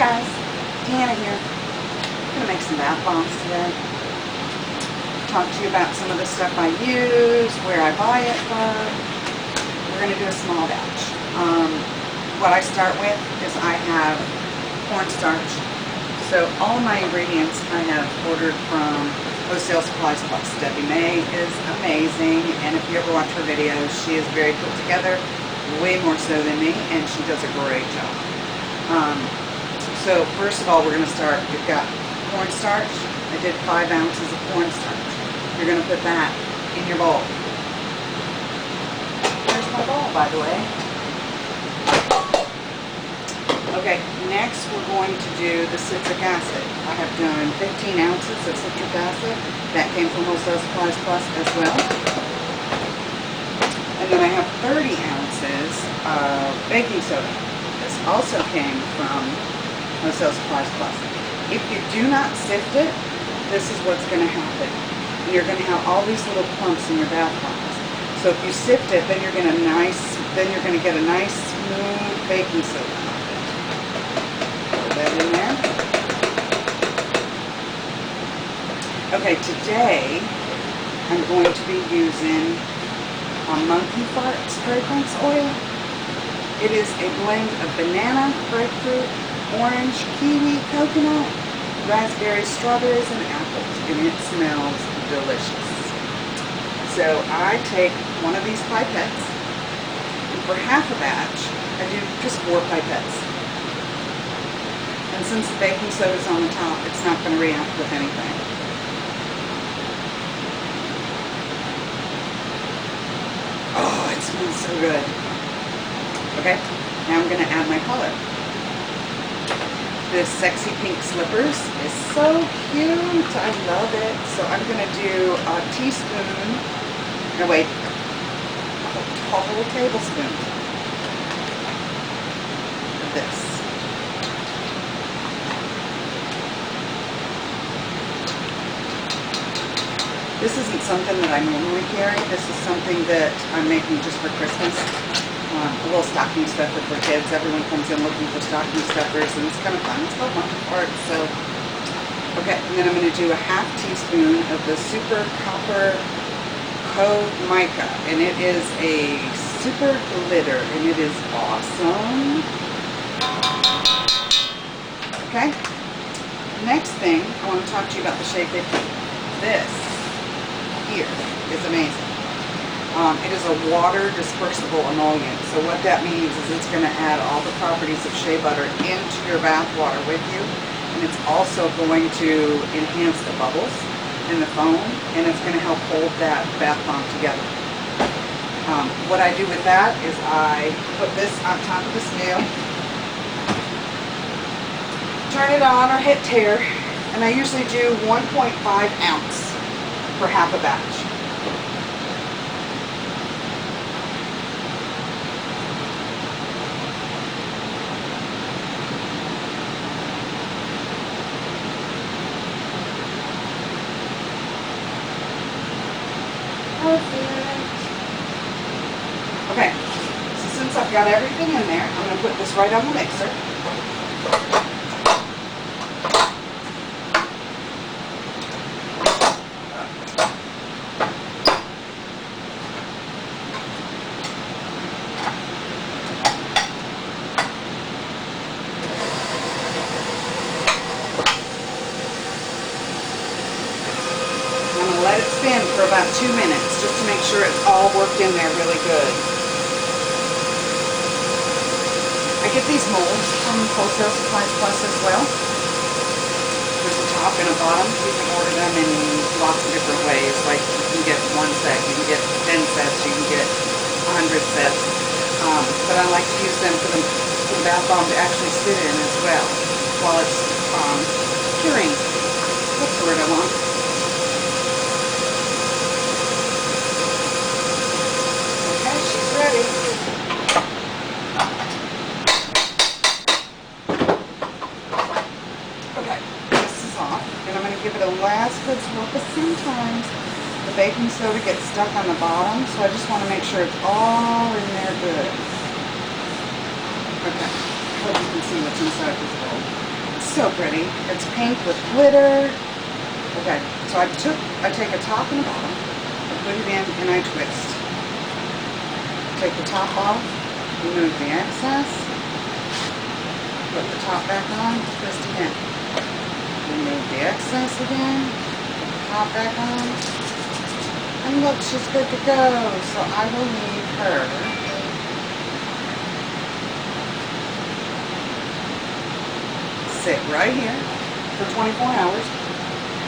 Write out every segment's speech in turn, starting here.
guys, DeAnna here. I'm going to make some bath bombs today. Talk to you about some of the stuff I use, where I buy it from. We're going to do a small batch. What I start with is I have cornstarch. So all of my ingredients I have ordered from Wholesale Supplies Plus. Debbie May is amazing, and if you ever watch her videos, she is very put together, way more so than me, and she does a great job. So first of all, we're going to start. We've got cornstarch. I did 5 ounces of cornstarch. You're going to put that in your bowl. There's my bowl, by the way. Okay, next we're going to do the citric acid. I have done 15 ounces of citric acid. That came from Wholesale Supplies Plus as well. And then I have 30 ounces of baking soda. This also came from Wholesale Supplies Plus. If you do not sift it, this is what's going to happen. You're going to have all these little clumps in your bath bombs. So if you sift it, then you're going to get a nice smooth baking soda. Put that in there. Okay, today I'm going to be using a monkey fart fragrance oil. It is a blend of banana, grapefruit, orange, kiwi, coconut, raspberries, strawberries, and apples, and it smells delicious. So I take one of these pipettes, and for half a batch, I do just 4 pipettes. And since the baking soda is on the top, it's not going to react with anything. Oh, it smells so good. Okay, now I'm going to add my color. This Sexy Pink Slippers is so cute. I love it. So I'm going to do a teaspoon, no wait, a whole tablespoon of this. This isn't something that I normally carry. This is something that I'm making just for Christmas. A little stocking stuffer for kids. Everyone comes in looking for stocking stuffers, and it's kind of fun. It's called Monkey Fart. So, okay, and then I'm going to do a ½ teaspoon of the Super Copper Code Mica, and it is a super glitter, and it is awesome. Okay, next thing I want to talk to you about the Shea 50. This here is amazing. It is a water dispersible emollient. So what that means is it's going to add all the properties of shea butter into your bath water with you. And it's also going to enhance the bubbles in the foam. And it's going to help hold that bath bomb together. What I do with that is I put this on top of the snail. Turn it on or hit tear. And I usually do 1.5 ounce for half a batch. Okay, so since I've got everything in there, I'm going to put this right on the mixer. Let it spin for about 2 minutes just to make sure it's all worked in there really good. I get these molds from Wholesale Supplies Plus as well. There's a top and a bottom. You can order them in lots of different ways. Like you can get 1 set, you can get 10 sets, you can get 100 sets. But I like to use them for the bath bomb to actually sit in as well while it's curing. What's the word I want? Ready. Okay, this is off, and I'm going to give it a last good swirl because sometimes the baking soda gets stuck on the bottom, so I just want to make sure it's all in there good. Okay, I hope you can see what's inside this bowl. so pretty. It's pink with glitter. Okay, so I take a top and a bottom, I put it in, and I twist. Take the top off, remove the excess, put the top back on, twist again. Remove the excess again, put the top back on, and look, she's good to go. So I will leave her sit right here for 24 hours.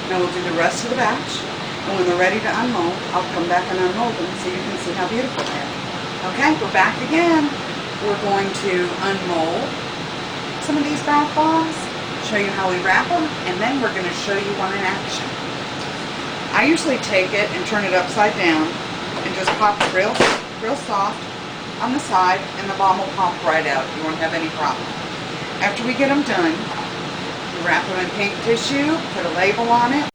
Then we'll do the rest of the batch. And when they're ready to unmold, I'll come back and unmold them so you can see how beautiful they are. Okay, we're back again. We're going to unmold some of these bath bombs, show you how we wrap them, and then we're going to show you one in action. I usually take it and turn it upside down and just pop it real soft on the side, and the bomb will pop right out. You won't have any problem. After we get them done, wrap them in pink tissue, put a label on it,